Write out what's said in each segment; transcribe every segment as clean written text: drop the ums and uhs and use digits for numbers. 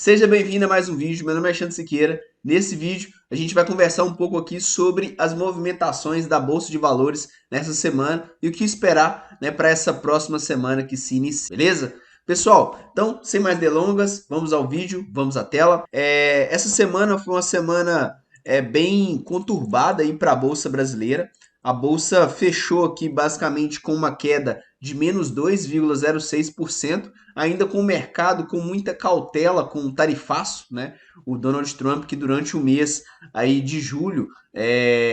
Seja bem-vindo a mais um vídeo, meu nome é Alexandre Siqueira. Nesse vídeo a gente vai conversar um pouco aqui sobre as movimentações da Bolsa de Valores nessa semana e o que esperar, né, para essa próxima semana que se inicia, beleza? Pessoal, então, sem mais delongas, vamos ao vídeo, vamos à tela. Essa semana foi uma semana bem conturbada aí para a Bolsa brasileira. A Bolsa fechou aqui basicamente com uma queda de menos 2,06%, ainda com o mercado com muita cautela com o tarifaço, né? O Donald Trump, que durante o mês aí de julho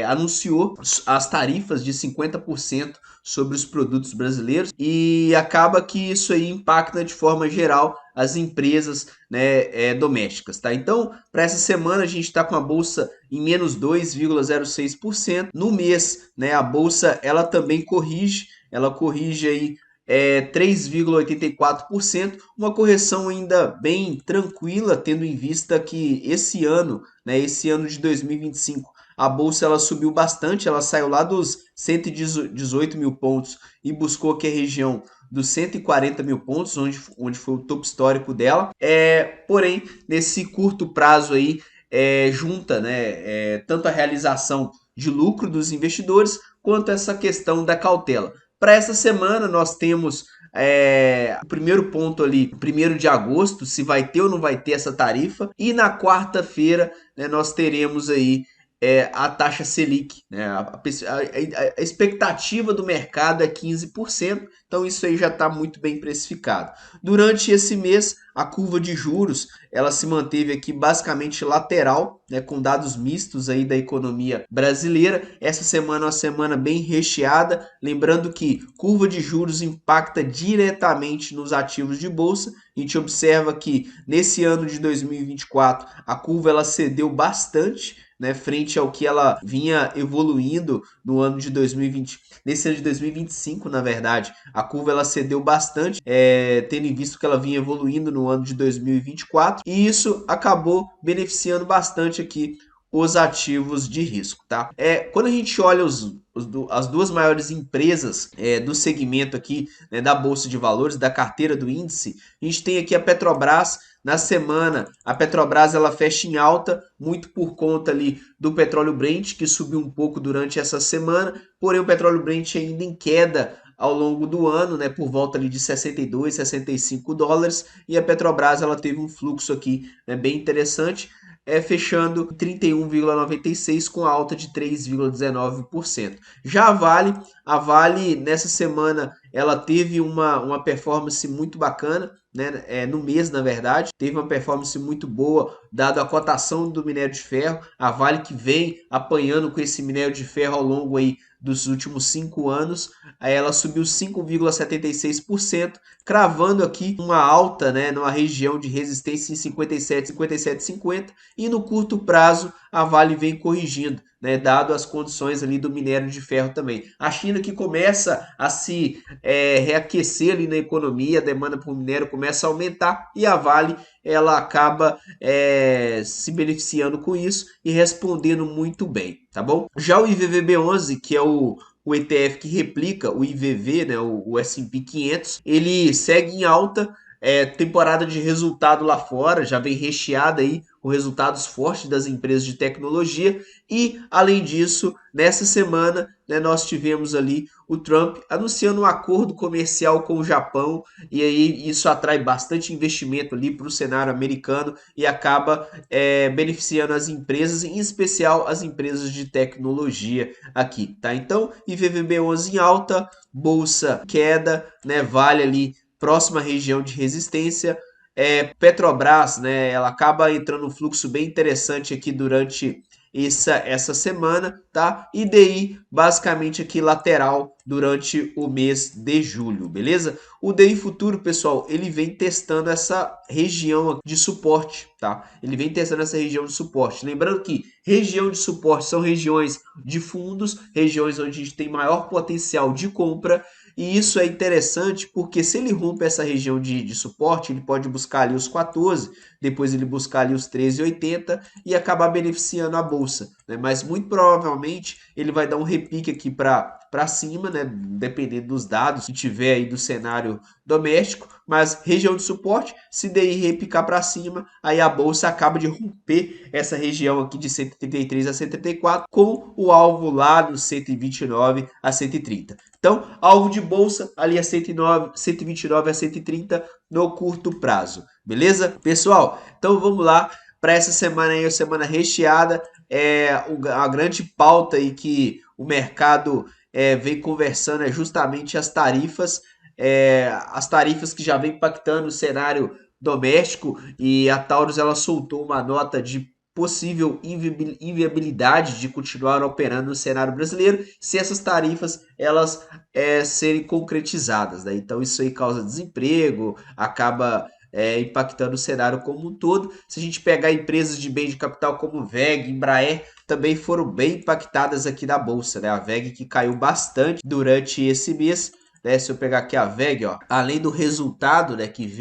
anunciou as tarifas de 50% sobre os produtos brasileiros e acaba que isso aí impacta de forma geral as empresas, né, domésticas, tá? Então, para essa semana a gente está com a bolsa em menos 2,06%. No mês, né, a bolsa ela também corrige, ela corrige aí 3,84%, uma correção ainda bem tranquila, tendo em vista que esse ano, né, esse ano de 2025, a bolsa ela subiu bastante, ela saiu lá dos 118 mil pontos e buscou aqui a região dos 140 mil pontos, onde foi o topo histórico dela. Porém, nesse curto prazo aí, junta, né, tanto a realização de lucro dos investidores quanto essa questão da cautela. Para essa semana, nós temos o primeiro ponto ali, 1º de agosto, se vai ter ou não vai ter essa tarifa. E na quarta-feira, né, nós teremos aí a taxa Selic. Né? A expectativa do mercado é 15%, então isso aí já está muito bem precificado. Durante esse mês, a curva de juros ela se manteve aqui basicamente lateral, né, com dados mistos aí da economia brasileira. Essa semana é uma semana bem recheada, lembrando que curva de juros impacta diretamente nos ativos de bolsa. A gente observa que nesse ano de 2024 a curva ela cedeu bastante, né, frente ao que ela vinha evoluindo no ano de 2020, nesse ano de 2025, na verdade, a curva ela cedeu bastante, tendo em vista que ela vinha evoluindo no ano de 2024, e isso acabou beneficiando bastante aqui os ativos de risco, tá? Quando a gente olha as duas maiores empresas do segmento aqui, né, da Bolsa de Valores, da carteira do índice, a gente tem aqui a Petrobras. Na semana, a Petrobras ela fecha em alta, muito por conta ali do petróleo Brent, que subiu um pouco durante essa semana, porém o petróleo Brent ainda em queda ao longo do ano, né, por volta ali de 62, 65 dólares, e a Petrobras ela teve um fluxo aqui, né, bem interessante, fechando 31,96 com alta de 3,19%. Já a Vale nessa semana ela teve uma performance muito bacana, né, no mês na verdade, teve uma performance muito boa, dado a cotação do minério de ferro, a Vale que vem apanhando com esse minério de ferro ao longo aí dos últimos 5 anos, aí ela subiu 5,76%, cravando aqui uma alta, né, numa região de resistência em 57, 57,50, e no curto prazo a Vale vem corrigindo, né, dado as condições ali do minério de ferro também. A China que começa a se reaquecer ali na economia, a demanda por minério começa a aumentar e a Vale ela acaba se beneficiando com isso e respondendo muito bem, tá bom? Já o IVVB11, que é o ETF que replica o IVV, né, o S&P 500, ele segue em alta, temporada de resultado lá fora, já vem recheada aí com resultados fortes das empresas de tecnologia e, além disso, nessa semana, né, nós tivemos ali o Trump anunciando um acordo comercial com o Japão e aí isso atrai bastante investimento ali para o cenário americano e acaba beneficiando as empresas, em especial as empresas de tecnologia aqui, tá? Então, IVVB11 em alta, bolsa queda, né? Vale ali próxima região de resistência. Petrobras, né? Ela acaba entrando um fluxo bem interessante aqui durante essa semana, tá? E DI basicamente aqui lateral durante o mês de julho, beleza? O DI futuro, pessoal, ele vem testando essa região de suporte, tá? Ele vem testando essa região de suporte. Lembrando que região de suporte são regiões de fundos, regiões onde a gente tem maior potencial de compra. E isso é interessante porque se ele rompe essa região de suporte, ele pode buscar ali os 14, depois ele buscar ali os 13,80 e acabar beneficiando a bolsa, né? Mas muito provavelmente ele vai dar um repique aqui para para cima, né? Dependendo dos dados que tiver aí do cenário doméstico, mas região de suporte, se DI repicar para cima, aí a bolsa acaba de romper essa região aqui de 133 a 134 com o alvo lá do 129 a 130. Então, alvo de bolsa ali a 109, 129 a 130 no curto prazo, beleza? Pessoal, então vamos lá para essa semana aí, a semana recheada, a grande pauta aí que o mercado vem conversando é justamente as tarifas que já vem impactando o cenário doméstico, e a Taurus ela soltou uma nota de possível inviabilidade de continuar operando no cenário brasileiro se essas tarifas elas serem concretizadas, né? Então isso aí causa desemprego, acaba impactando o cenário como um todo. Se a gente pegar empresas de bem de capital como WEG, Embraer, também foram bem impactadas aqui na bolsa, né? A WEG que caiu bastante durante esse mês, né? Se eu pegar aqui a WEG, ó, além do resultado, né, que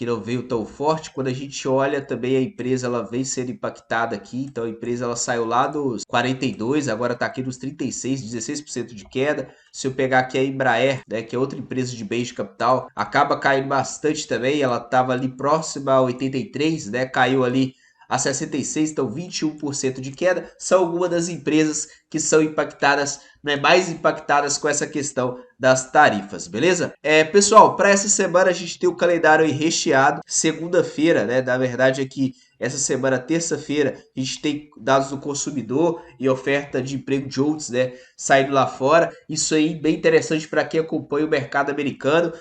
não veio tão forte, quando a gente olha também a empresa, ela vem sendo impactada aqui. Então a empresa ela saiu lá dos 42, agora está aqui nos 36, 16% de queda. Se eu pegar aqui a Embraer, né, que é outra empresa de bens de capital, acaba caindo bastante também. Ela estava ali próxima a 83, né, caiu ali a 66, então 21% de queda. São algumas das empresas que são impactadas, né, mais impactadas com essa questão das tarifas, beleza? Pessoal, para essa semana a gente tem o calendário aí recheado. Segunda-feira, né, na verdade aqui essa semana, terça-feira, a gente tem dados do consumidor e oferta de emprego de outros, né, saindo lá fora. Isso aí bem interessante para quem acompanha o mercado americano.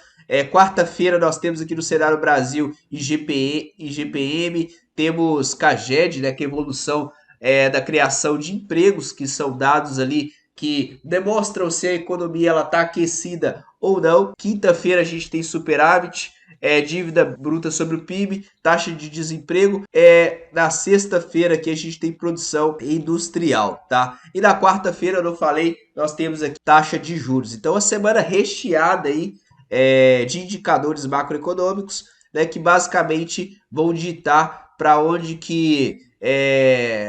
Quarta-feira nós temos aqui no cenário Brasil IGPM, temos CAGED, né, que é a evolução da criação de empregos, que são dados ali que demonstram se a economia está aquecida ou não. Quinta-feira a gente tem superávit, dívida bruta sobre o PIB, taxa de desemprego. Na sexta-feira aqui a gente tem produção industrial, tá? E na quarta-feira, eu não falei, nós temos aqui taxa de juros. Então, a semana recheada aí de indicadores macroeconômicos, né, que basicamente vão ditar para onde que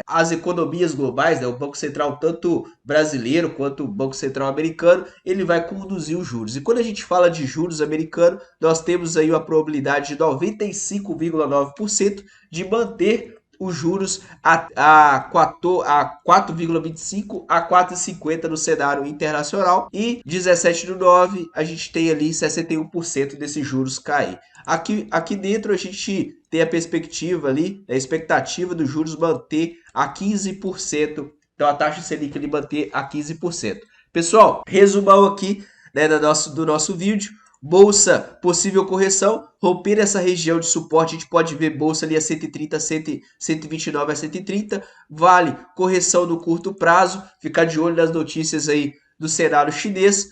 as economias globais, né, o Banco Central tanto brasileiro quanto o Banco Central americano, ele vai conduzir os juros. E quando a gente fala de juros americano, nós temos aí uma probabilidade de 95,9% de manter os juros a 4,25 a 4,50 no cenário internacional, e 17/9 a gente tem ali 61% desses juros cair. Aqui dentro a gente tem a perspectiva ali, a expectativa dos juros manter a 15%, então a taxa Selic ele manter a 15%. Pessoal, resumão aqui, né, do nosso vídeo. Bolsa, possível correção, romper essa região de suporte, a gente pode ver bolsa ali a 130, 129 a 130, vale correção no curto prazo, ficar de olho nas notícias aí do cenário chinês.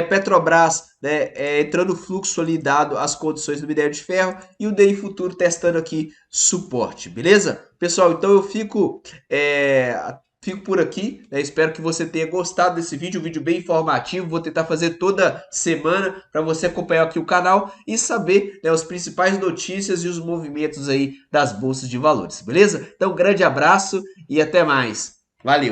Petrobras, né, entrando fluxo ali dado as condições do minério de ferro, e o DI futuro testando aqui suporte, beleza? Pessoal, então eu fico por aqui, né? Espero que você tenha gostado desse vídeo, um vídeo bem informativo. Vou tentar fazer toda semana para você acompanhar aqui o canal e saber, né, as principais notícias e os movimentos aí das bolsas de valores, beleza? Então, um grande abraço e até mais. Valeu!